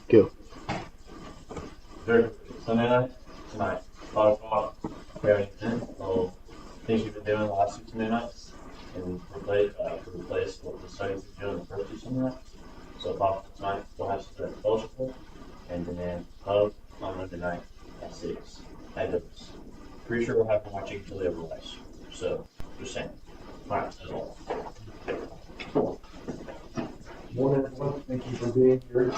Go. Third Sunday night, tonight, 5 o'clock. We have anything? Well, things we've been doing the last 2 Sunday nights, and replace what the studies we've been doing the first 2 Sunday nights. So 5 o'clock tonight, we'll have some fellowship, and then pub on Monday night at 6. At Douglas. Pretty sure we'll have to watch each other otherwise. So, just saying. Alright, that's all. Morning, everyone. Thank you for being here.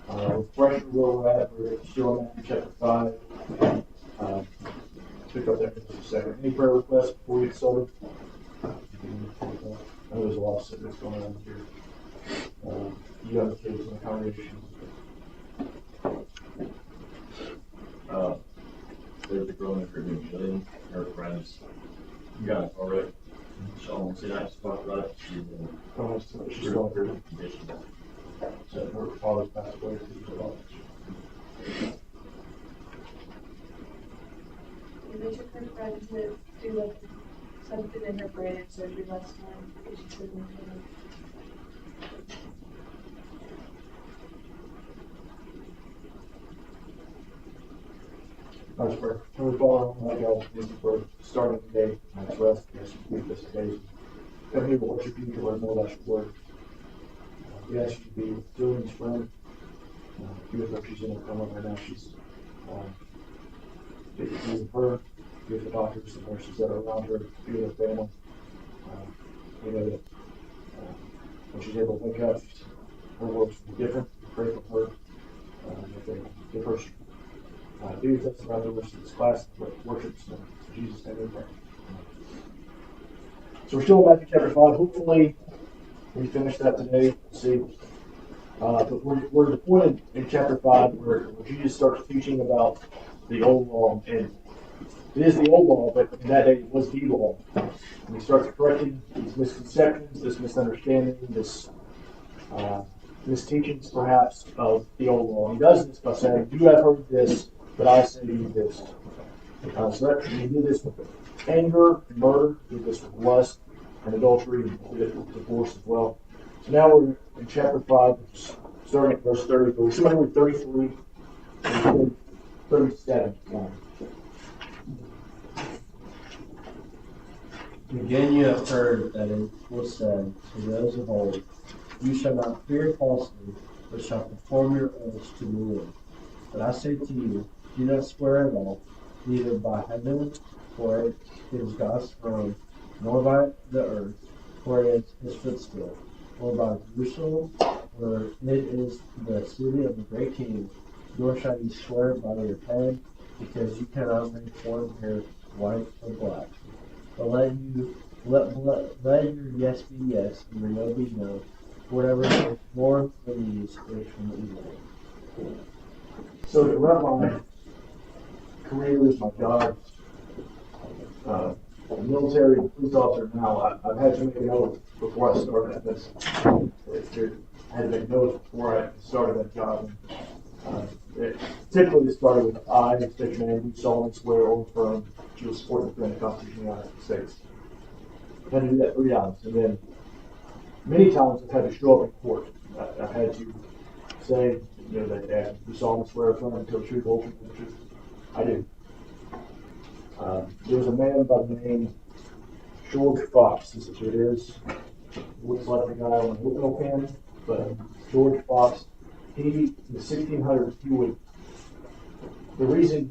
Refresher where we're at. We're still in Matthew chapter 5. Pick up there for just a second. Any prayer requests before we get started? I know there's a lot of sickness going on here. You got the kids in the congregation. There's a girl in her new million, her friends. You got it already. So on Wednesday night, talk about it. She's going through Condition. so her father passed away. They took her friend to do like something in her brain surgery last time because she couldn't move. Nice prayer. Heavenly Father, my God, thank you for starting the day. Nice rest. Yes, we this occasion. Come here to worship you, to learn more about your word. We ask you to be with Julian's friend. Be with her. She's in her coma right now. She's be with her. Be with the doctors and nurses that are around her. Be with her family. We know that when she's able to wake up, her works will be different. Pray for her. If they give her be with us throughout the rest of this class and worship. So, in Jesus' name we pray. So we're still in Matthew chapter 5. Hopefully we finish that today. We'll see. But we're at the point in chapter 5 where Jesus starts teaching about the old law. And it is the old law, but in that day it was the law. And he starts correcting these misconceptions, this misunderstanding, this misteachings perhaps of the old law. And he does this by saying, "You have heard this, but I say to you this." So he did this with anger and murder, he did this with lust and adultery, and he did it with divorce as well. So now we're in chapter 5, starting at verse 30. But we're somewhere with 33 and 37. Again, you have heard that it was said to those of old, "You shall not fear falsely, but shall perform your oaths to the Lord." But I say to you, do not swear at all, neither by heaven, for it is God's throne, nor by the earth, for it is his footstool, or by Jerusalem, for it is the city of the great king. Nor shall you swear by your head, because you cannot make one hair white or black. But let your yes be yes, and your no be no. Whatever is more than these is from evil. So throughout my career as my job, military and police officer now, I've had to make an oath before I started this. I had to make an oath before I started that job. It typically started with I, state your name, do solemnly swear or affirm that you will support and defend the Constitution of the United States. I've had to do that 3 times, and then many times I've had to show up in court. I've had to say, that they ask me to do solemnly swear or affirm until the truth, whole truth, and the truth. I do. There was a man by the name George Fox. This is who it is. Looks like the guy on the Whitnell pen, but George Fox. He, in the 1600s, the reason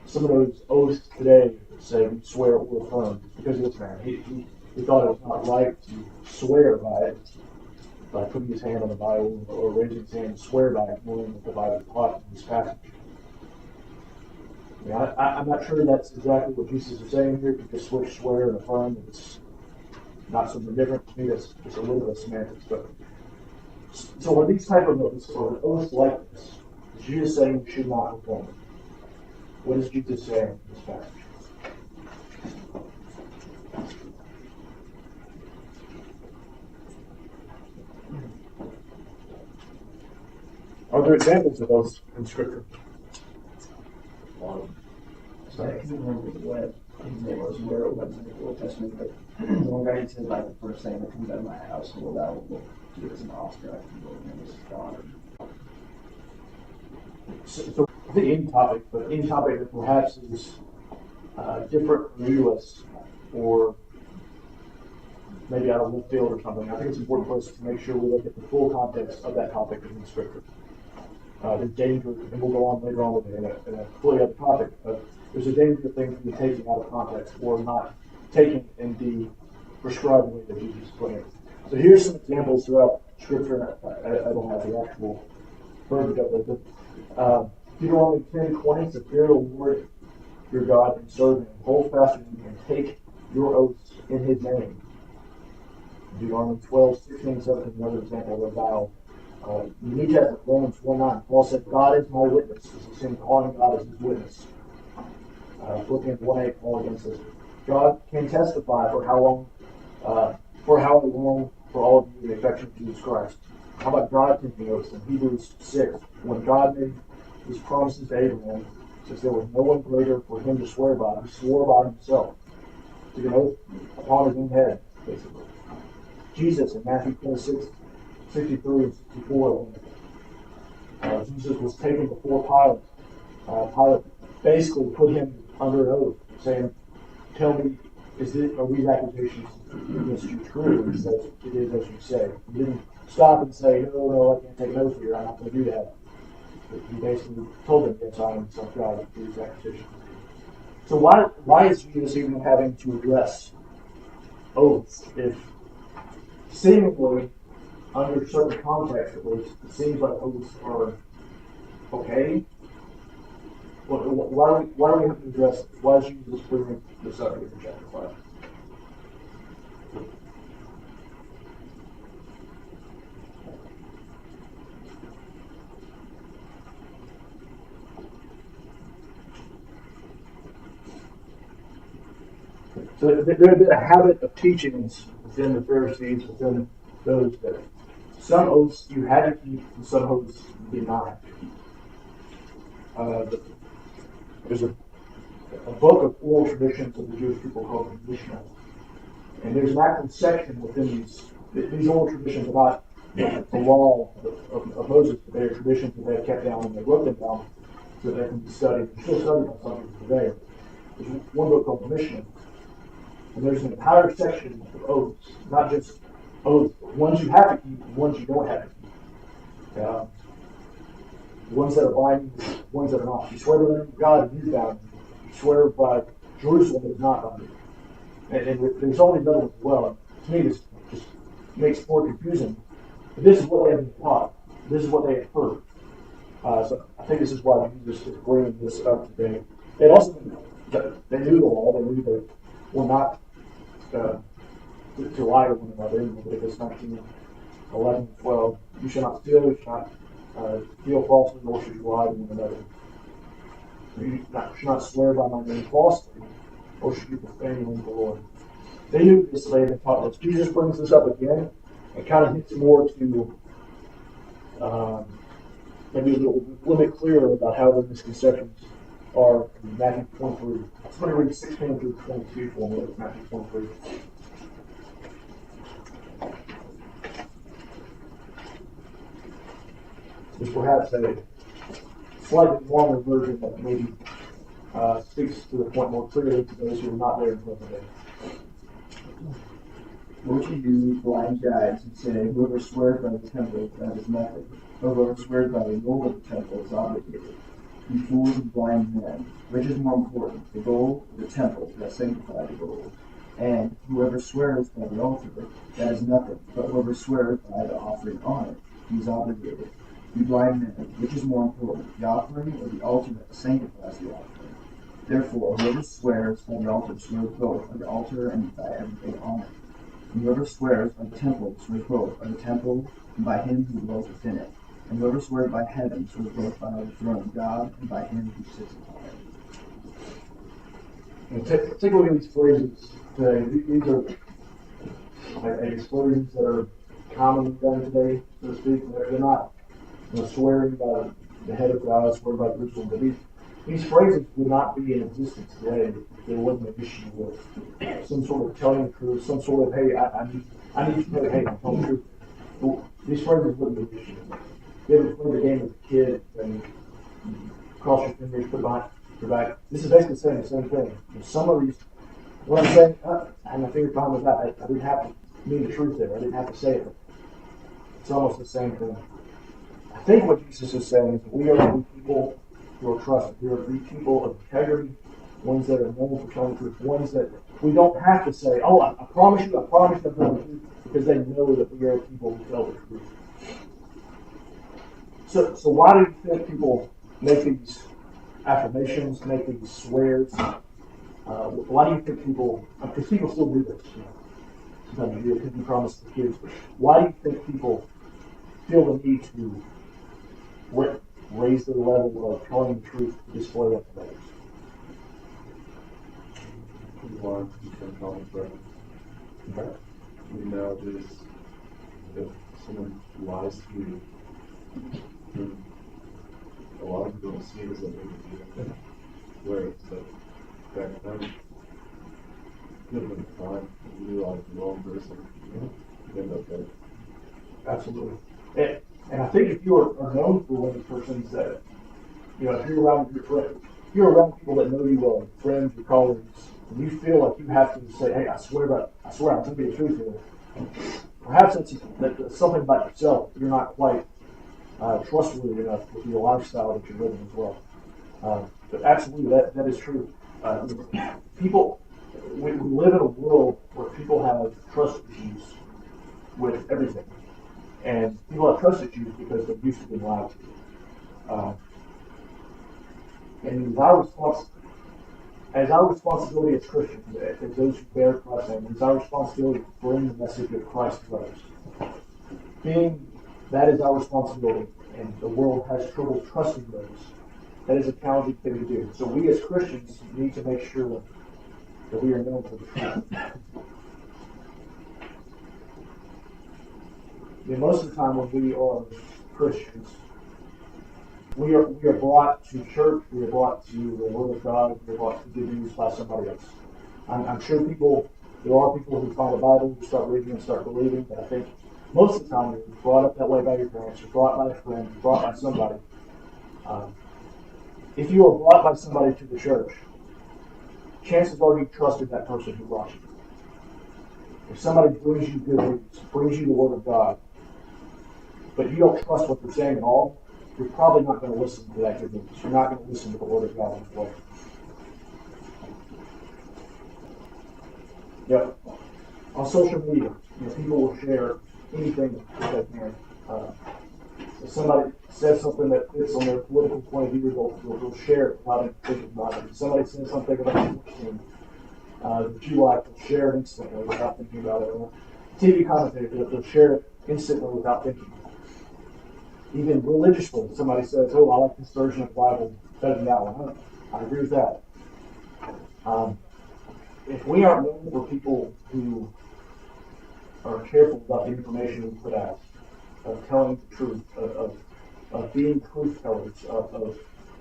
some of those oaths today say swear or affirm is because of this man. He thought it was not right to swear by it, by putting his hand on the Bible or raising his hand and swear by it, knowing what the Bible taught in this passage. I'm not sure that's exactly what Jesus is saying here, because switch, swear, and affirm, it's not something different. To me, that's just a little bit of semantics. But so when these type of oaths, or an oath like this, is Jesus saying you should not perform it? What is Jesus saying in this passage? Are there examples of those in Scripture? I can't remember what his name was, where it was in the Old Testament, but the one guy said, like, the first thing that comes out of my household, I will do as an Oscar. I can go and this is God. So I think any topic, but any topic that perhaps is different or new to us, or maybe out of left field or something, I think it's important for us to make sure we look at the full context of that topic in Scripture. There's danger, and we'll go on later on with it in a fully other topic, but there's a danger of things being taken out of context or not taken in the prescribed way that Jesus put it. So here's some examples throughout Scripture. I don't have the actual verbiage of it, but Deuteronomy 10:20 says, "Fear the Lord your God and serve Him. Hold fast to Him and take your oaths in His name." Deuteronomy 12:16, 17, another example of a vow. In the New Testament, Romans 1:9, Paul said, "God is my witness." This is him calling God as his witness. Philippians 1:8, Paul again says, "God can testify for how long for all of you the affection of Jesus Christ." How about God taking oaths in Hebrews 6? When God made his promises to Abraham, since there was no one greater for him to swear by, he swore by himself. Took an oath upon his own head, basically. Jesus in Matthew 26:63 and 64, when Jesus was taken before Pilate, Pilate basically put him under an oath, saying, "Tell me, are these accusations against you true?" And he says, "It is as you say." He didn't stop and say, "No, I can't take an oath here. I'm not going to do that." But he basically told them, "Yes, I am the Son of God," for these accusations. So why is Jesus even having to address oaths if seemingly, under certain context at least, it seems like oaths are okay? Why do we have to address it? Why is Jesus bringing this up here in chapter 5? So there had been a habit of teachings within the Pharisees, within those that some oaths you had to keep and some oaths you did not have to keep. There's a book of oral traditions of the Jewish people called the Mishnah. And there's an active section within these oral traditions about the law of Moses, but they are traditions that they have kept down and they wrote them down so that they can be studied. They're still studied by some people today. There's one book called the Mishnah. And there's an entire section of oaths, not just oaths, ones you have to keep and ones you don't have to keep. Ones that are binding, ones that are not. You swear by the name of God and He's bound. You swear by Jerusalem is not binding. And there's only another one as well. To me, this just makes it more confusing. But this is what they have been taught. This is what they have heard. So I think this is why Jesus is bringing this up today. They also they knew the law. They knew they were not to lie to one another. In Leviticus 19:11-12, you shall not steal, you shall not deal falsely, nor should you lie to one another. You should not swear by my name falsely, or should you profane the name of the Lord. They knew this, they had been taught this. Jesus brings this up again and kind of hits more to maybe a little bit clearer about how the misconceptions are in Matthew 23. Somebody read 16-22 for me, Matthew 23. There's perhaps a slightly longer version that maybe speaks to the point more clearly to those who are not there in front of the day. Woe to you, blind guides, who say, "Whoever swears by the temple, that is nothing. But whoever swears by the gold of the temple is obligated. You fools and blind men, which is more important, the gold or the temple that sanctifies the gold? And whoever swears by the altar, that is nothing. But whoever swears by the offering on it, he is obligated. You blind men, which is more important, the offering or the altar that sanctifies the offering? Therefore, whoever swears by the altar swears both by the altar and by everything on it. And whoever swears by the temple swears both by the temple and by him who dwells within it. And whoever swears by heaven swears both by the throne of God and by him who sits upon it. And take a look at these phrases today. These are expressions that are commonly done today, so to speak. They're not swearing by the head of God, swearing by Jerusalem, but these phrases would not be in existence today if there wasn't an issue with some sort of telling the truth, some sort of, hey, I need to know, hey, I'm telling the truth. Well, these phrases wouldn't be an issue. You ever played the game as a kid and Cross your fingers, put it behind your back. This is basically saying the same thing. And some of these, what I'm saying, I had my fingers behind my back. I didn't have to mean the truth there. I didn't have to say it. It's almost the same thing. I think what Jesus is saying is that we are to be people who are trusted. We are to be people of integrity, ones that are known for telling the truth, ones that we don't have to say, oh, I promise you, I'm telling the truth, because they know that we are people who tell the truth. So why do you think people make these affirmations, make these swears? Why do you think people, because people still do this, sometimes you do a pinky promise to kids, but why do you think people feel the need to raise their level of telling the truth to display that to others? People aren't become common friends. Okay. Nowadays, if someone lies to you, then a lot of people don't see it as a big deal. Whereas, back then, you have been fine. You realize the wrong person, you end up dead. Absolutely. And I think if you are known for one of the persons that, if you're around your friends, if you're around people that know you well, friends, your colleagues, and you feel like you have to say, hey, I swear I'm telling you the truth here. Perhaps that's something about yourself. You're not quite trustworthy enough with your lifestyle that you're living as well. But absolutely, that is true. People, we live in a world where people have trust issues with everything. And people have trust issues because they're used to being lied to. And as our responsibility as Christians, as those who bear Christ's name, it's our responsibility to bring the message of Christ to others. That is our responsibility, and the world has trouble trusting those. That is a challenging thing to do. So we as Christians need to make sure that we are known for the truth. Most of the time when we are Christians, we are brought to church, we are brought to the Word of God, we are brought to good news by somebody else. I'm sure there are people who find a Bible, who start reading and start believing, but I think most of the time you're brought up that way by your parents, you're brought by a friend, you're brought by somebody. If you are brought by somebody to the church, chances are you trusted that person who brought you. If somebody brings you good news, brings you the Word of God, but you don't trust what they're saying at all, you're probably not going to listen to that good news. You're not going to listen to the Word of God in this way. Yep. On social media, people will share anything that they can. If somebody says something that fits on their political point of view, they'll share it without thinking about it. If somebody says something about a sports team that you like, they'll share it instantly without thinking about it. Or TV commentators, they'll share it instantly without thinking. Even religiously, somebody says, oh, I like this version of the Bible better than that one. I agree with that. If we aren't known for people who are careful about the information we put out, of telling the truth, of being truth tellers, of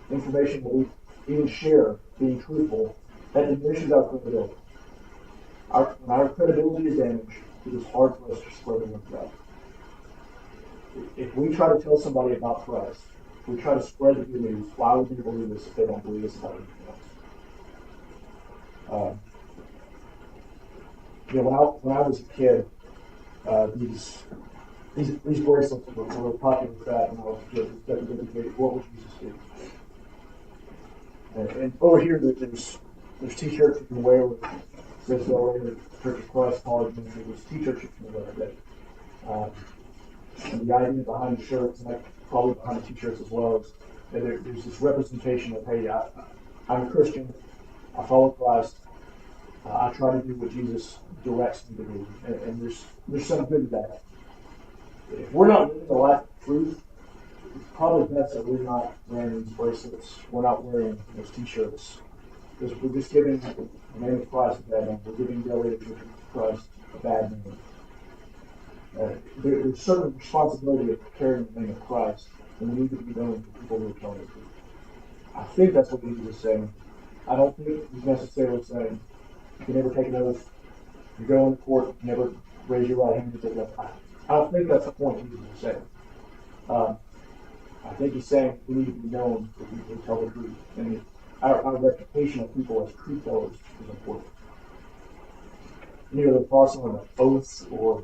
information that we even share, being truthful, that diminishes our credibility. When our credibility is damaged, it is hard for us to spread the word of God. If we try to tell somebody about Christ, if we try to spread the good news, why would they believe this if they don't believe this about anything else? When I was a kid, these bracelets were really popular with that, and I was just what would Jesus do? And over here, there's t-shirts you can wear with this over Church of Christ College Ministry. There's t-shirts you can wear that. And the idea behind the shirts, and probably behind the t-shirts as well, is that there's this representation of, hey, I'm a Christian, I follow Christ, I try to do what Jesus directs me to do, and there's some good to that. If we're not living the life of truth, it's probably best that we're not wearing these bracelets, we're not wearing those t-shirts, because we're just giving the name of Christ a bad name, we're giving the Church of Christ a bad name. There's certain responsibility of carrying the name of Christ, and we need to be known for people who are telling the truth. I think that's what Jesus is saying. I don't think he's necessarily saying you can never take an oath, you go into court, you never raise your right hand to take an oath. I don't think that's the point Jesus is saying. I think he's saying we need to be known that we can tell the truth. And our reputation of people as truth tellers is important. Any other thoughts on the oaths or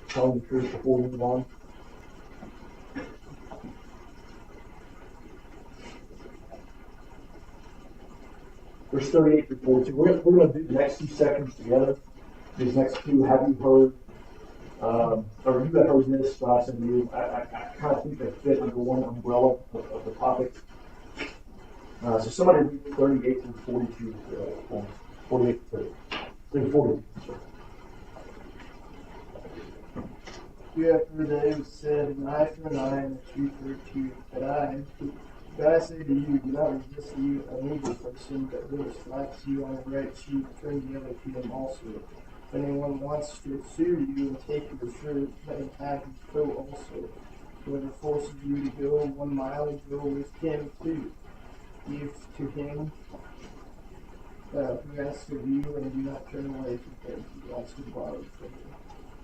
telling the truth before we move on? Verse 38 through 42. We're going to do the next 2 sections together. These next two, have you heard, or you have heard this, but I said to you, I kind of think they fit under one umbrella of the topic. So somebody read 38 through 42. 48 through 42. Sorry. You have heard that it was said, an eye for an eye and a tooth for a tooth. But I say to you, do not resist you a neighbor person, but whoever slaps you on the right cheek, turn the other to him also. If anyone wants to sue you and take your shirt, let him have his coat also. Whoever forces you to go 1 mile, go with him too. Give to him who asks of you, and do not turn away from him who wants to borrow from you.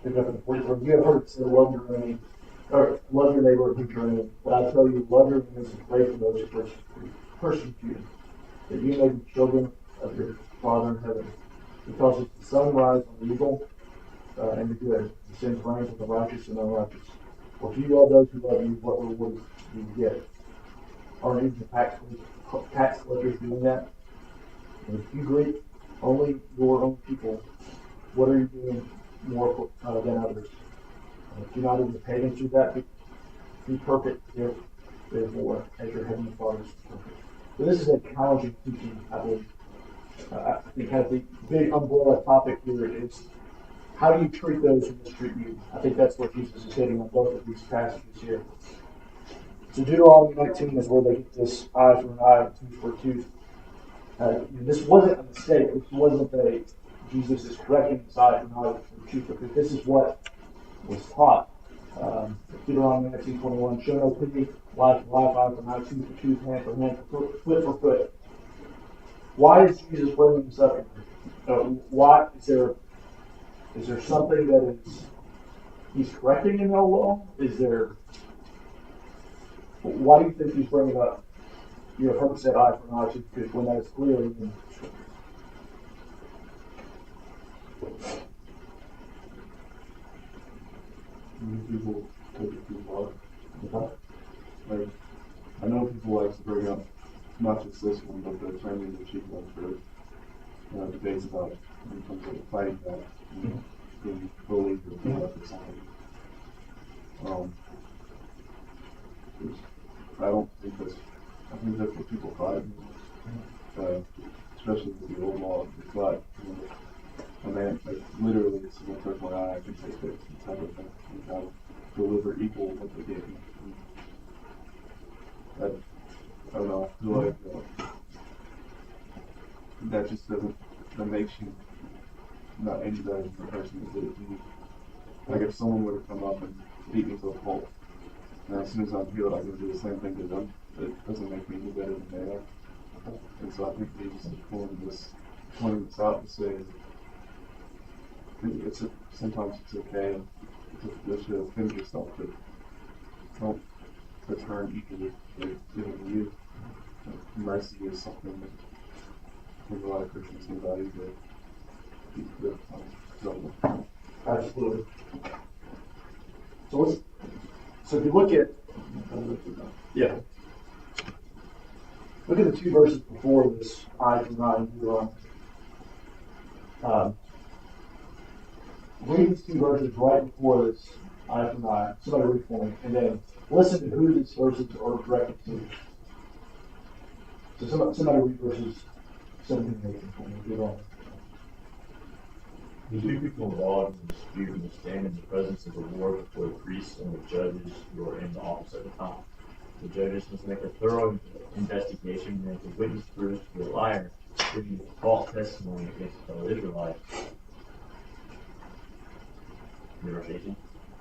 You have heard it said, love your enemy, or love your neighbor and hate your enemy. But I tell you, love your enemies and pray for those who persecute you, that you may be children of your Father in heaven. Because if the sun rises on the evil and the good, and sends rain on the righteous and unrighteous. For if you love those who love you, what reward do you get? Aren't even tax collectors doing that? And if you greet only your own people, what are you doing more than others? And if you're not even pagans do that, be perfect, therefore, as your heavenly Father is perfect. So this is a challenging teaching, I believe. I think kind of the big umbrella topic here is how do you treat those who mistreat you? I think that's what Jesus is hitting on both of these passages here. So Deuteronomy 19 is where they get this eye for an eye, tooth for a tooth. This wasn't a mistake. This wasn't Jesus is correcting this eye for an eye for a tooth, because this is what was taught. Deuteronomy 19:21, show no pity, life for life, eye for an eye, tooth for tooth, hand for hand, foot for foot. Why is Jesus bringing this up? Why is there something that he's correcting in the law? Why do you think he's bringing up? You have heard said eye for an eye, tooth for tooth, when that is clearly in Scripture. Many people take it too far. Like, I know people like to bring up not just this one, but the turning the cheek one for debates about when it comes to fighting that, being bullied or being up or something. I don't think I think that's what people fight, especially with the old law. It's like, a man, like, literally, if someone took my eye, I can take it and type of thing, and kind of deliver equal what they gave me. I don't know, I feel like that just that makes you not any better than the person that did it to you. Like, if someone were to come up and beat me to a pulp, and as soon as I'm healed, I can do the same thing to them, it doesn't make me any better than they are. And so I think Jesus is pointing this out and saying, sometimes it's okay to offend yourself, but don't return equally for giving you. Mercy is something that I think a lot of Christians can value, but Absolutely. So if you look at look at the 2 verses before this eye for an eye and Deuteronomy. Read these 2 verses right before this eye for an eye. Somebody read for me, and then listen to who these verses are directed to. So somebody read verses 17 and 18 for me. Deuteronomy. The two people involved in the dispute will stand in the presence of the Lord before the priests and the judges who are in the office at the time. The judges must make a thorough investigation, and if the witness proves to be a liar, giving false testimony against a fellow Israelite. Verse 18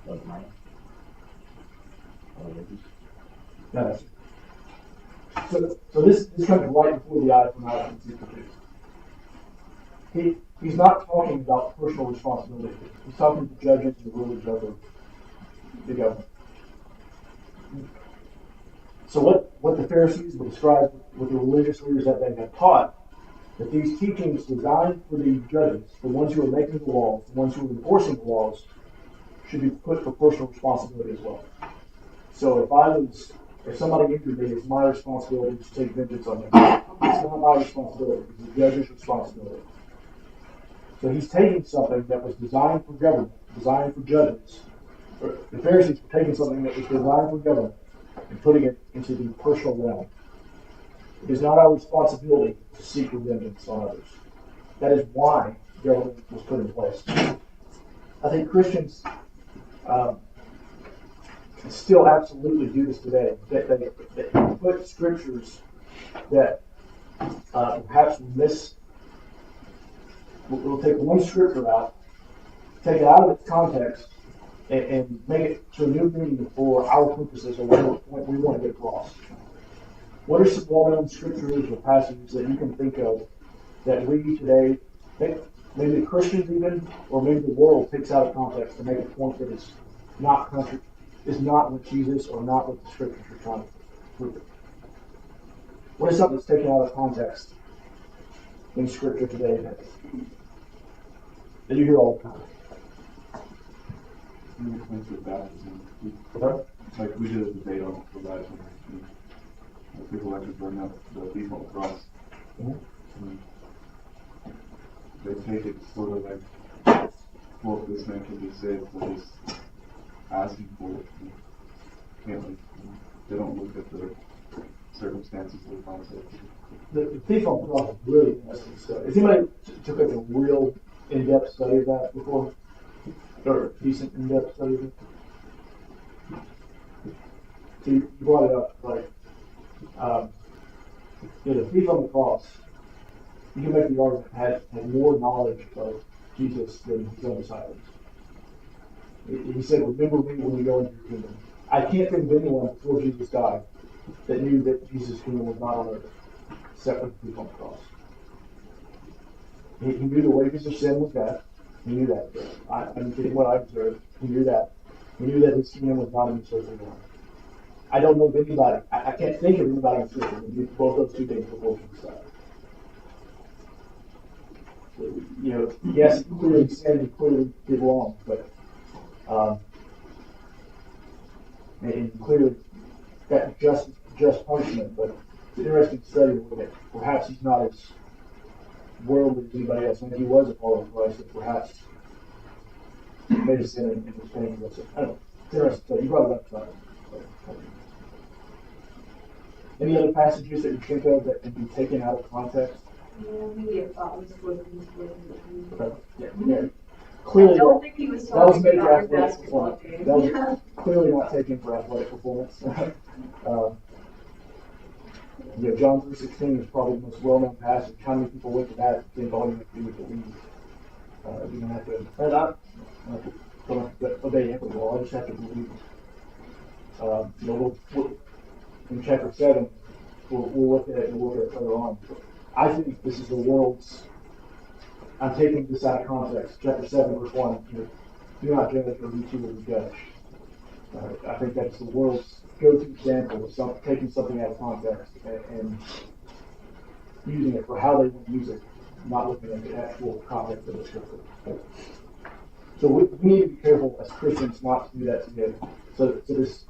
of 9. Nice. So this comes right before the eye for an eye and tooth for tooth. He's not talking about personal responsibility. He's talking to judges and the rulers of the government. So what the Pharisees would describe with the religious leaders that they had taught, that these teachings designed for the judges, the ones who are making the laws, the ones who are enforcing the laws, should be put for personal responsibility as well. So if somebody injured me, it's my responsibility to take vengeance on them. It's not my responsibility. It's the judge's responsibility. So he's taking something that was designed for government, designed for judges. The Pharisees were taking something that was designed for government and putting it into the personal realm. It is not our responsibility to seek vengeance on others. That is why government was put in place. I think Christians still absolutely do this today. That they put scriptures that perhaps we'll take one scripture out, take it out of its context, and make it to a new meaning for our purposes or what we want to get across. What are some well-known scriptures or passages that you can think of that we today, maybe Christians even, or maybe the world takes out of context to make a point that is not what Jesus or not what the scriptures are trying to prove? What is something that's taken out of context in scripture today that you hear all the time? When it comes to baptism, like we did a debate on the baptism. People like to bring up the thief on the cross. They take it sort of like, well, this man can be saved for just asking for it. They don't look at the circumstances of the concept. The thief on the cross is really interesting stuff. Has anybody took like a real in-depth study of that before? Or a decent in-depth study of it? So you brought it up, like, the thief on the cross, you can make the argument, had more knowledge of Jesus than his own disciples. He said, remember me when you go into your kingdom. I can't think of anyone before Jesus died that knew that Jesus' kingdom was not on earth, except for the thief on the cross. He knew the wages of sin was death. He knew that. I'm getting what I observed. He knew that. He knew that his kingdom was not in this earthly realm. I don't know of anybody. I can't think of anybody in Scripture who did both those two things before Jesus died. Yes, he clearly sinned and clearly did wrong, but and clearly got just punishment. But it's an interesting study to look at. Perhaps he's not as worldly as anybody else. Maybe he was a follower of Christ, but perhaps made a sin and was paying for it. I don't know. It's interesting study. You brought it up. Any other passages that you think of that can be taken out of context? Yeah, maybe a thought was Okay. Yeah. Clearly, I don't think he was that was talking made for about your athletic basketball performance. game. That was clearly not taken for athletic performance. John 3:16 is probably the most well-known passage. How many people went to that and think all you have to do is believe? You don't have to, don't have to obey every law. I just have to believe. In chapter 7, we'll look at it and we'll look at it further on. I think this is the world's. I'm taking this out of context. Chapter 7, verse 1. Do not judge, or you too will be judged. I think that's the world's go-to example of taking something out of context and using it for how they want to use it, not looking at the actual context of the scripture. So we need to be careful as Christians not to do that together. So this,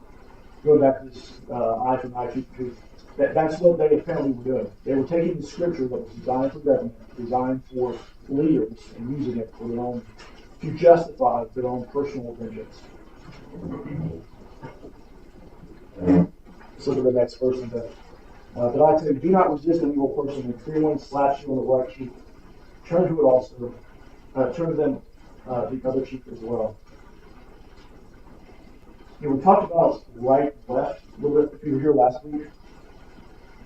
going back to this eye for an eye, tooth for tooth, that's what they apparently were doing. They were taking the scripture that was designed for government, designed for leaders, and using it for their own, to justify their own personal vengeance. Let's look at the next verse. But I tell you, do not resist an evil person. If anyone slaps you on the right cheek, turn to it also. Turn to them the other cheek as well. We talked about right and left a little bit if you were here last week.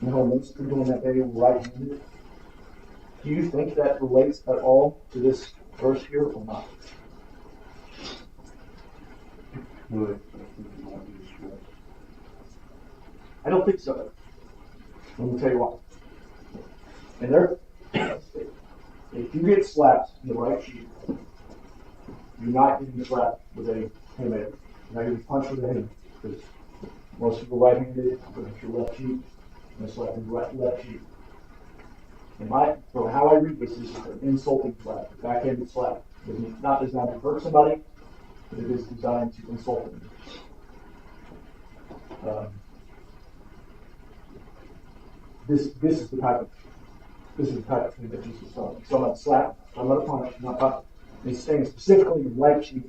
How most people in that day were right-handed. Do you think that relates at all to this verse here or not? Really, I think it might be a stretch. I don't think so. Let me tell you why. And there, if you get slapped in the right cheek, you're not getting slapped with a haymaker. You're not getting punched with a haymaker. Because Most people right-handed, put it to your left cheek, and slap your left cheek. And from how I read this is an insulting slap, a backhanded slap. It is not designed to hurt somebody, but it is designed to insult them. This is the type of thing that Jesus taught. So I'm not slap, I'm not a punch, I'm not punch. He's saying specifically the right cheek,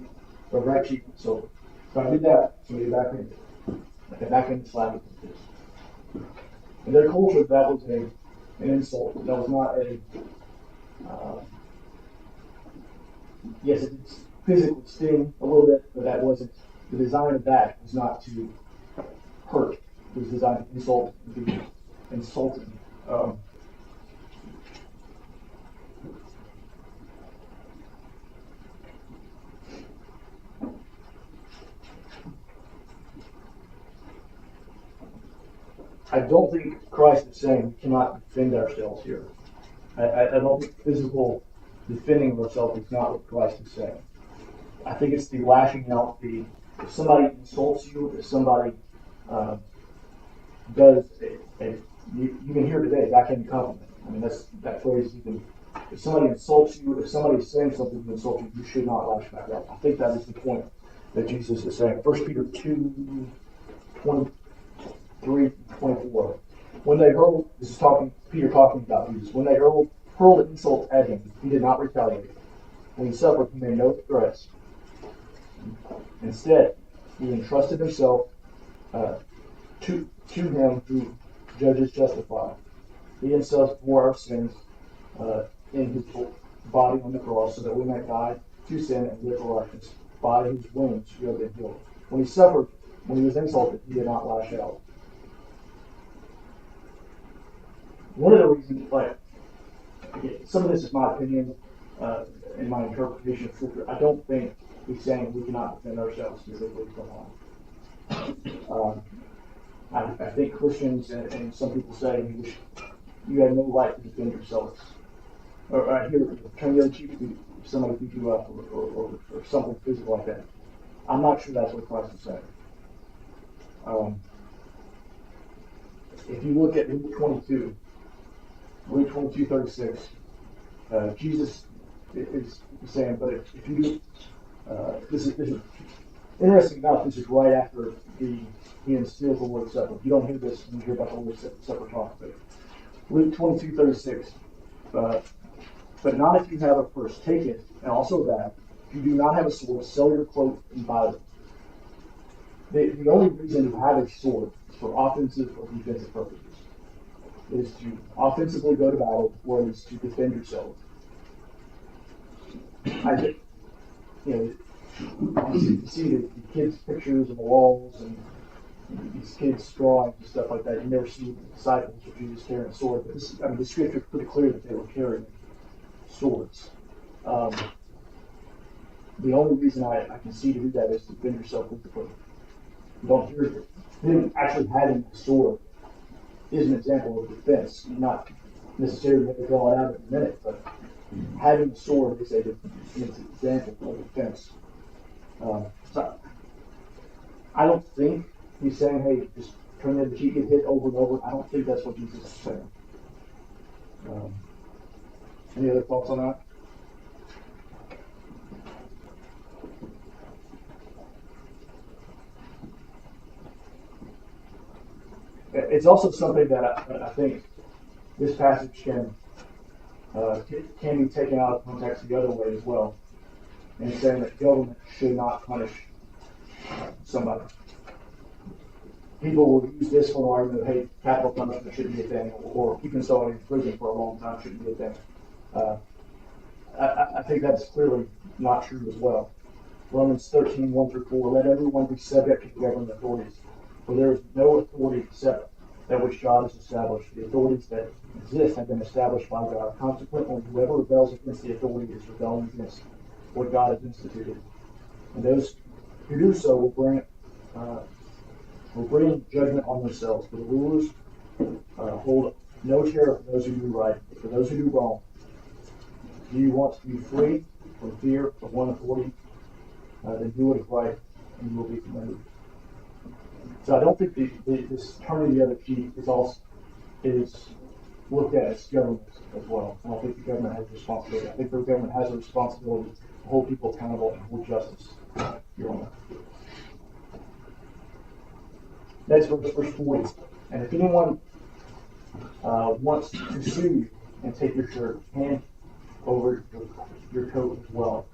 or right cheek. So if I do that, somebody backhanded, like a backhanded slap with this. In their culture, that was an insult. That was not a yes, it's physically sting a little bit, but that wasn't the design of that was not to hurt. It was designed to insult and be insulting. I don't think Christ is saying we cannot defend ourselves here. I don't think physical defending of ourselves is not what Christ is saying. I think it's the lashing out. If somebody insults you, if somebody does, you can hear today backhanded compliment. I mean that phrase. If somebody insults you, if somebody is saying something to insult you, you should not lash back out. I think that is the point that Jesus is saying. 1 Peter 2:23-24. When they hurled, this is Peter talking about Jesus. When they hurled insults at him, he did not retaliate. When he suffered, he made no threats. Instead, he entrusted himself to him who judges justify. He himself bore our sins in his body on the cross so that we might die to sin and live for righteousness. By his wounds you have been healed. When he suffered, when he was insulted, he did not lash out. One of the reasons, some of this is my opinion and my interpretation of Scripture. I don't think he's saying we cannot defend ourselves physically from harm. I think Christians and some people say you have no right to defend yourselves. Or I hear turn the other cheek if somebody beat you up or something physical like that. I'm not sure that's what Christ is saying. If you look at Luke 22:36, Jesus is saying, but if you do, this is interesting enough, this is right after he instills the Lord's Supper. You don't hear this when you hear about the Lord's Supper talk, but Luke 22:36, but not if you have a purse, take it, and also that, if you do not have a sword, sell your cloak and buy them. The only reason you have a sword is for offensive or defensive purposes. It is to offensively go to battle, or it is to defend yourself. I think, you see the kids' pictures on the walls and these kids' drawings and stuff like that. You never see the disciples or Jesus carrying a sword. But the scripture is pretty clear that they were carrying swords. The only reason I can see to do that is to defend yourself with the foot. You don't hear it. Them actually having a sword is an example of defense. Not necessarily have to draw it out in a minute, but having a sword is an example of defense. So I don't think he's saying, hey, just turn the other cheek, get hit over and over. I don't think that's what Jesus is saying. Any other thoughts on that? It's also something that I think this passage can be taken out of context the other way as well, and saying that government should not punish somebody. People will use this for an argument of, hey, capital punishment shouldn't be a thing, or keeping somebody in prison for a long time shouldn't be a thing. I think that's clearly not true as well. Romans 13:1-4, let everyone be subject to the governing authorities, for there is no authority except that which God has established. The authorities that exist have been established by God. Consequently, whoever rebels against the authority is rebelling against what God has instituted. And those who do so will bring judgment on themselves. For the rulers hold no terror for those who do right, but for those who do wrong. Do you want to be free from fear of one authority? Then do what is right, and you will be commended. So I don't think this turning the other cheek is looked at as government as well. I don't think the government has a responsibility. I think the government has a responsibility to hold people accountable and hold justice. Your Honor. Next verse 40. And if anyone wants to sue you and take your shirt, hand over your coat as well.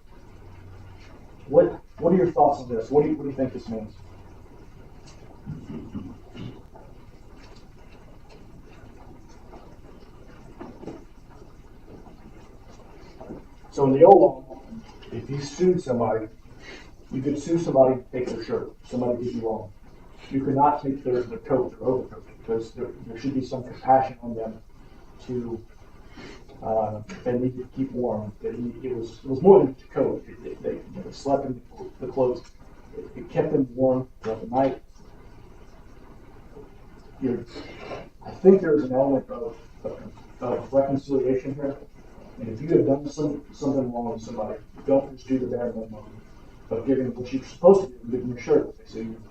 What are your thoughts on this? What do you think this means? So in the old law, if you sued somebody, you could sue somebody to take their shirt. Somebody did you wrong. You could not take their coat, their overcoat, because there should be some compassion on them to they need to keep warm. It was more than just a coat. They slept in the clothes. It kept them warm throughout the night. I think there's an element of reconciliation here. And if you have done something wrong with somebody, don't just do the bare minimum of giving what you're supposed to do, give them your shirt. So you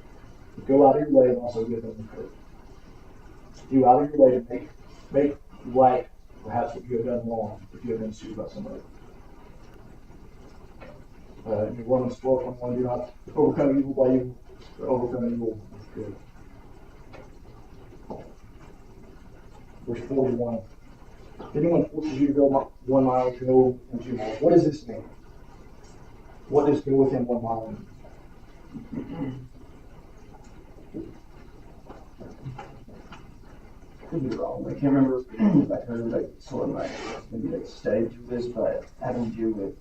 go out of your way and also give them the coat. Do out of your way to make right perhaps what you have done wrong if you have been sued by somebody. In Romans 12:21, do not overcome evil by evil, but overcome evil with good. Verse 41. If anyone forces you to go 1 mile, go within 2 miles. What does this mean? What does go within 1 mile mean? Could be wrong. I can't remember if I heard like sort of like maybe like studied through this, but having to do with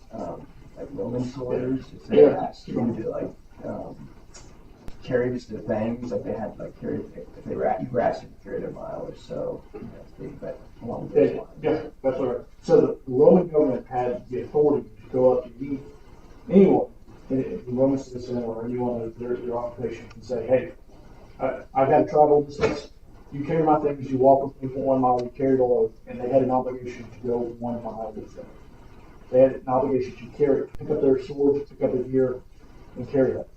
like Roman soldiers, if they were asked them to like carry just the things, like they had to like carry if they were you were asked to carry a mile or so, but along those lines. Yeah, that's right. So the Roman government had the authority to go up to anyone, a Roman citizen or anyone of their occupation, and say, "Hey, I've got to travel distance. You carry my things. You walk with me for 1 mile. You carry the load." And they had an obligation to go 1 mile with them. They had an obligation to carry, pick up their swords, pick up their gear, and carry that.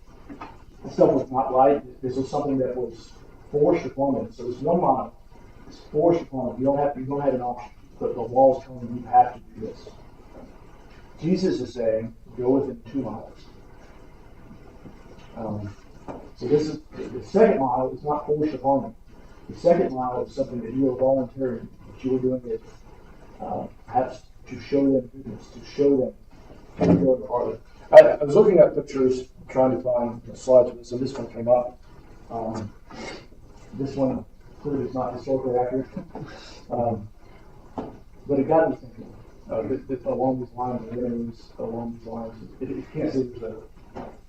This stuff was not right. This was something that was forced upon them. So this 1 mile is forced upon them. You don't have an option. But the law is telling you have to do this. Jesus is saying, go within 2 miles. So this is the second mile is not forced upon them. The second mile is something that you are volunteering, that you are doing it perhaps to show them goodness, to show them how to go farther. I was looking at pictures, trying to find slides of this, and this one came up. This one clearly is not historically accurate, but it got me thinking. Along these lines, the enemies along these lines, it can't say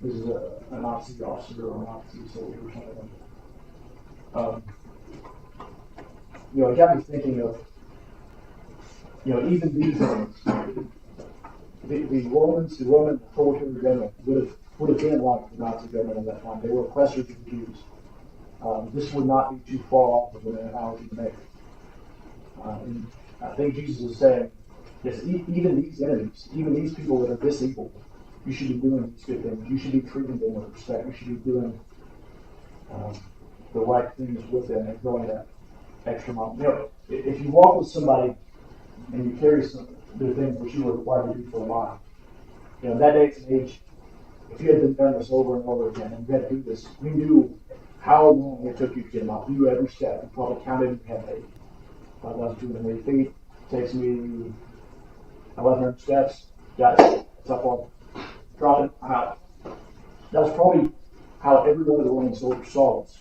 this is a Nazi officer or a Nazi soldier or something. It got me thinking of, even these enemies. The Roman authoritarian government would have been like the Nazi government at that time. They were oppressors of the Jews. This would not be too far off of an analogy to make. And I think Jesus is saying, yes, even these enemies, even these people that are this evil, you should be doing these good things. You should be treating them with respect. You should be doing the right things with them and going that extra mile. If you walk with somebody and you carry the things which you were required to do for a mile, that day and age, if you had been done this over and over again and you had to do this, you knew how long it took you to get them out. You knew every step. You probably counted in your head. 5,280 feet takes me 1,100 steps. Got it. It's up on. Drop it. I'm out. That was probably how every one of the Roman soldiers saw this.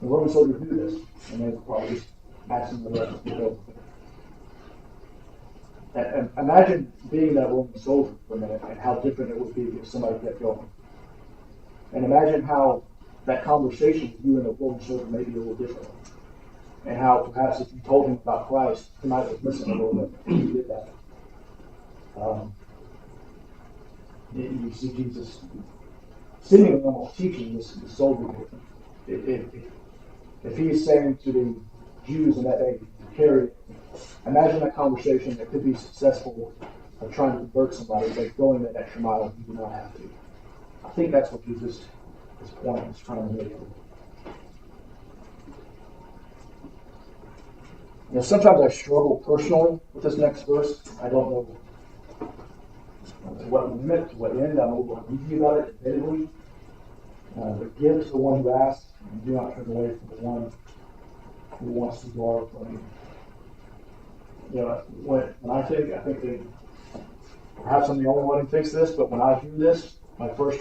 The Roman soldiers knew this, and they were probably just asking the rest to go. And imagine being that Roman soldier for a minute and how different it would be if somebody kept going. And imagine how that conversation with you and the Roman soldier may be a little different. And how perhaps if you told him about Christ, he might have listened a little bit if you did that. You see Jesus seemingly almost teaching this soldier. If he is saying to the Jews in that day, carry, imagine a conversation that could be successful of trying to convert somebody, but going that extra mile you do not have to. I think that's what Jesus this point I was trying to make. You know, sometimes I struggle personally with this next verse. I don't know to what limit, to what end. I'm able to easy about it, admittedly. But give to the one who asks, and do not turn away from the one who wants to borrow from you. You know, when I think that perhaps I'm the only one who thinks this, but when I hear this, my first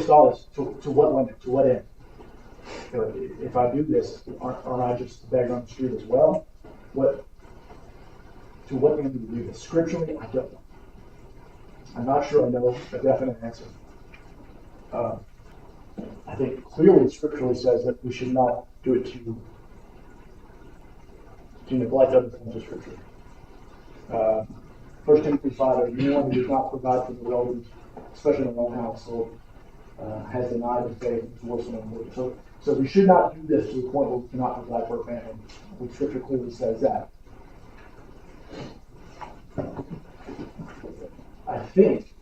thought is to what limit, to what end? You know, if I do this, aren't I just a beggar on the street as well? To what end do we do this? Scripturally, I don't know. I'm not sure I know a definite answer. I think clearly scripturally says that we should not do it to neglect other forms of scripture. 1 Timothy 5, anyone who does not provide for the elders, especially in their own household, has denied the faith and is worse than unbelievers. So we should not do this to the point where we cannot provide for our family. The scripture clearly says that. I think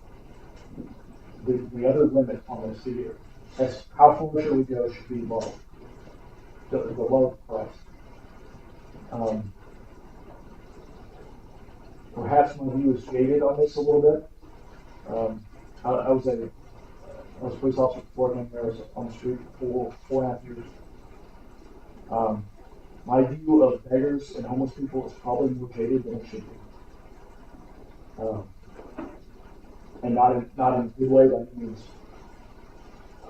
the other limit on this here, that's how far should we go, should be love. The love of Christ. Perhaps my view is jaded on this a little bit. I was a police officer before I came there. I was on the street for 4.5 years. My view of beggars and homeless people is probably more jaded than it should be. And not in a good way by any means.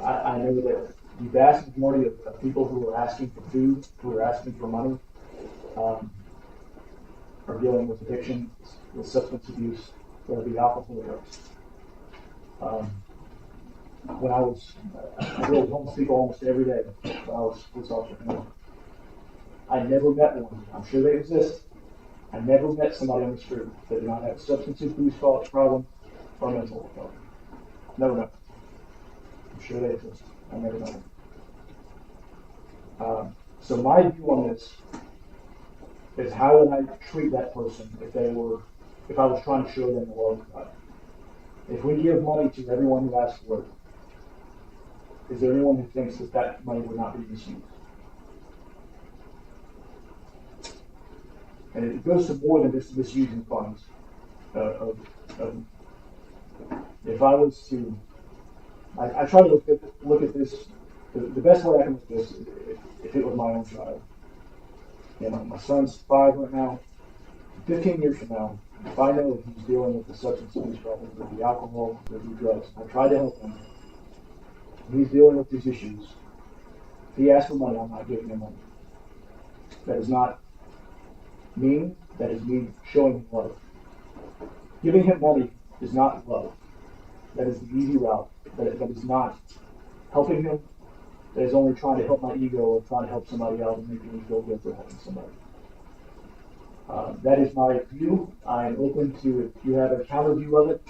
I know that the vast majority of people who are asking for food, who are asking for money, are dealing with addiction, with substance abuse, whether it be alcohol or drugs. When I deal with homeless people almost every day when I was a police officer. I never met one. I'm sure they exist. I never met somebody on the street that did not have a substance abuse problem or mental health problem. Never met them. I'm sure they exist. I never met them. So my view on this is how would I treat that person if I was trying to show them the love of God? If we give money to everyone who asks for it, is there anyone who thinks that money would not be misused? And it goes to more than just misusing funds. If I was to, I try to look at this, the best way I can look at this, if it was my own child. You know, my son's 5 right now. 15 years from now, if I know that he's dealing with the substance abuse problem, with the alcohol, with the drugs, I try to help him. He's dealing with these issues. If he asks for money, I'm not giving him money. That is not mean. That is me showing him love. Giving him money is not love. That is the easy route. That is not helping him. That is only trying to help my ego or trying to help somebody else and making me feel good for helping somebody. That is my view. I am open to if you have a counter view of it,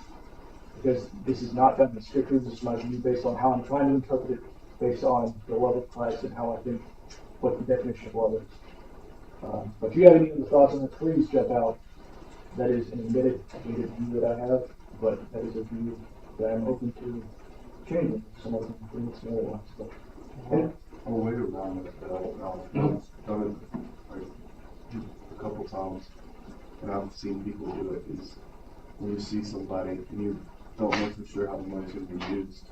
because this is not done in Scripture. This is my view based on how I'm trying to interpret it, based on the love of Christ and how I think what the definition of love is. But if you have any other thoughts on it, please jump out. That is an admitted view that I have, but that is a view that I'm open to changing. Some of them bring it smaller ones. I'm a way around it, but I don't know. I've done it like a couple times, and I've seen people do it. Is when you see somebody and you don't know for sure how the money's going to be used,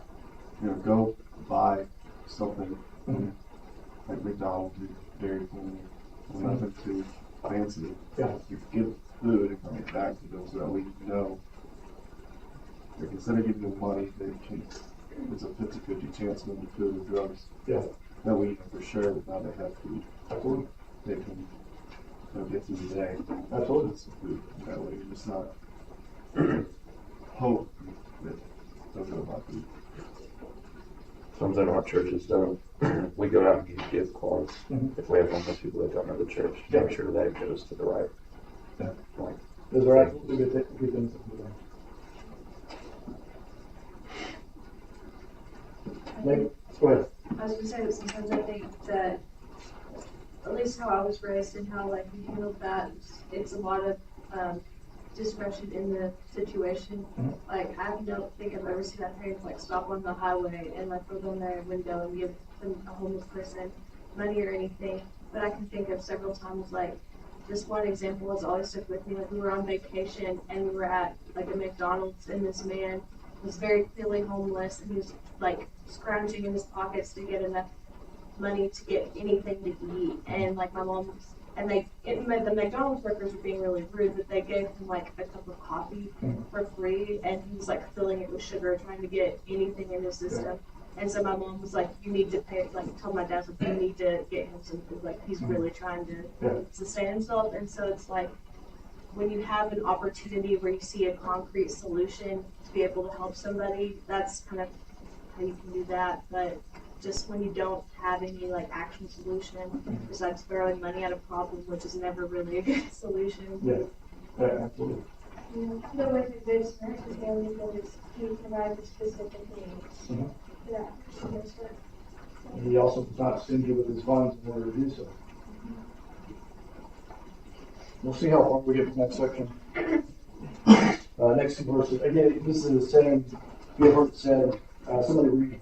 go buy something like McDonald's or Dairy Queen, nothing too fancy. Yeah. You give food and bring it back to them so that we know. Like instead of giving them money, it's a 50-50 chance of them food or drugs. Yeah. That we know for sure that now they have food. Absolutely. They can get through the day. Absolutely. With some food. That way it's not hope that they'll go buy food. Something our churches don't. We go out and get gift cards. If we have homeless people that don't know the church, make sure that goes to the right point. Those are absolutely good things to do. Maybe. Go ahead. I was going to say that sometimes I think that, at least how I was raised and how like we handled that, it's a lot of discretion in the situation. Like, I don't think I've ever seen my parents like stop on the highway and like look on their window and give a homeless person money or anything. But I can think of several times, like, this one example has always stuck with me. Like, we were on vacation and we were at like a McDonald's, and this man was very clearly homeless, and he was like scrounging in his pockets to get enough money to get anything to eat. And like my mom was, and the McDonald's workers were being really rude, but they gave him like a cup of coffee for free, and he was like filling it with sugar, trying to get anything in his system. And so my mom was like, "You need to pay." Like, tell my dad, like, "You need to get him some food. Like, he's really trying to sustain himself." And so it's like, when you have an opportunity where you see a concrete solution to be able to help somebody, that's kind of how you can do that. But just when you don't have any like action solution besides throwing money at a problem, which is never really a good solution. Yeah, absolutely. But with a good Samaritan family, because he provides a specific needs. Yeah. He also does not stingy with his funds in order to do so. We'll see how far we get to the next section. Next two verses. Again, this is the same. You have heard it said. Somebody read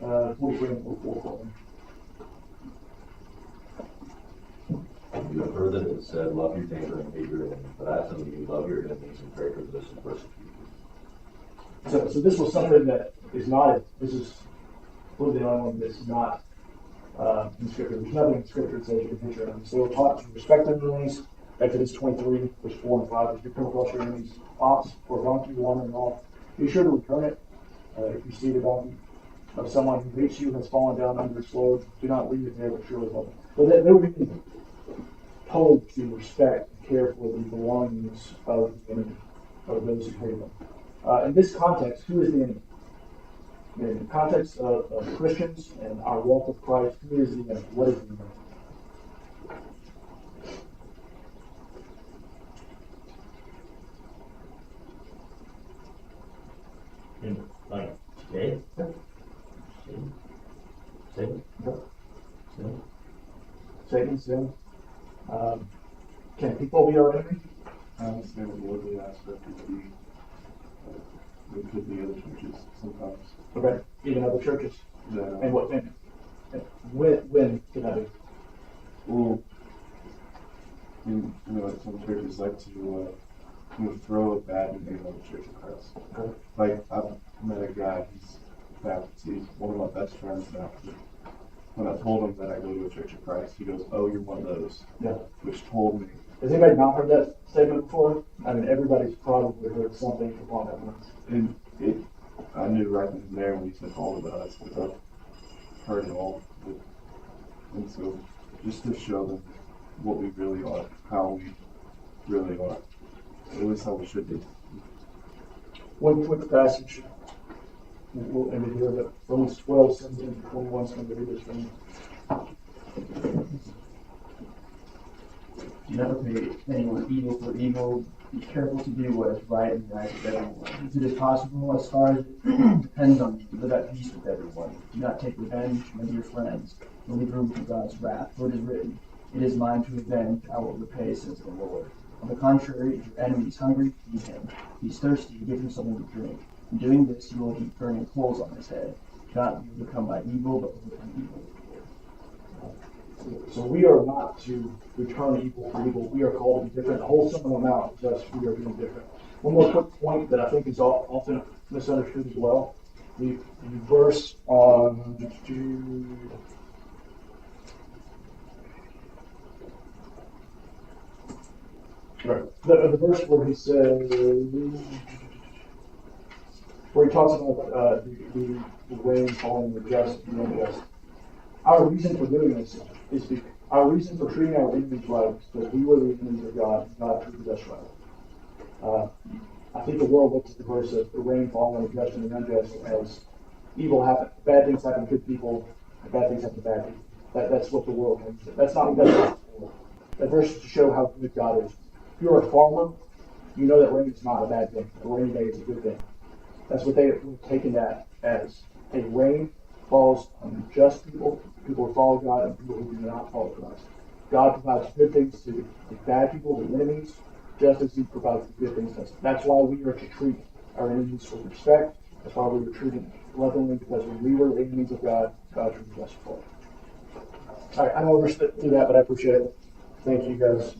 43 and 44 for me. You have heard that it said, love your neighbor and hate your enemy. But I tell you, love your enemies and pray for those who persecute you. So this was something that is not, this is one of the only one that's not in Scripture. There's nothing in Scripture that says you can hate your enemies. So we're taught to respect their enemies. Exodus 23, verse 4 and 5. If you come across your enemy's ox or donkey wandering off, be sure to return it. If you see the donkey of someone who hates you has fallen down under its load, do not leave it there, but surely help it. But they would be told to respect and care for the belongings of the enemy, of those who hate them. In this context, who is the enemy? In the context of Christians and our walk with Christ, who is the enemy? What is the enemy? Like today? Satan. Satan, sin. Can people be our enemy? I understand what the worldly aspect could be. It could be other churches sometimes. Okay, even other churches. Yeah. And what? And when can that be? Well, like some churches like to throw a bad name on the Church of Christ. Okay. Like I've met a guy, he's Baptist, he's one of my best friends now. When I told him that I go to a Church of Christ, he goes, "Oh, you're one of those." Yeah. Which told me. Has anybody not heard that statement before? I mean, everybody's probably heard something along that line. And I knew right then and there when he said all of us, because I've heard it all. And so, just to show them what we really are, how we really are, at least how we should be. One quick passage. We'll end it here, but Romans 12, 17 to 21 is going to read this for me. Do not repay anyone evil for evil. Be careful to do what is right in the eyes of everyone. If it is possible, as far as it depends on you, live at peace with everyone. Do not take revenge, my dear friends, but leave room for God's wrath. For it is written, "It is mine to avenge, I will repay," says the Lord. On the contrary, if your enemy is hungry, feed him. If he is thirsty, give him something to drink. In doing this, you will heap burning coals on his head. Do not be overcome by evil, but overcome evil. So we are not to return evil for evil. We are called to be different. Wholesome amount, just we are being different. One more quick point that I think is often misunderstood as well. The verse on the verse where he says, where he talks about the rain falling, the just and the unjust. Our reason for doing this is our reason for treating our enemies right is because we were the enemies of God, and God treated us right. I think the world looks at the verse of the rain falling, the just and the unjust as evil happen, bad things happen to good people, and bad things happen to bad people. That's what the world thinks. That's not what that's for. That verse is to show how good God is. If you're a farmer, you know that rain is not a bad thing. A rainy day is a good thing. That's what they have taken that as. A rain falls on just people, people who follow God, and people who do not follow Christ. God provides good things to the bad people, the enemies, just as He provides the good things to us. That's why we are to treat our enemies with respect. That's why we were treated lovingly, because when we were the enemies of God, God treated us well. All right, I know we're through that, but I appreciate it. Thank you guys.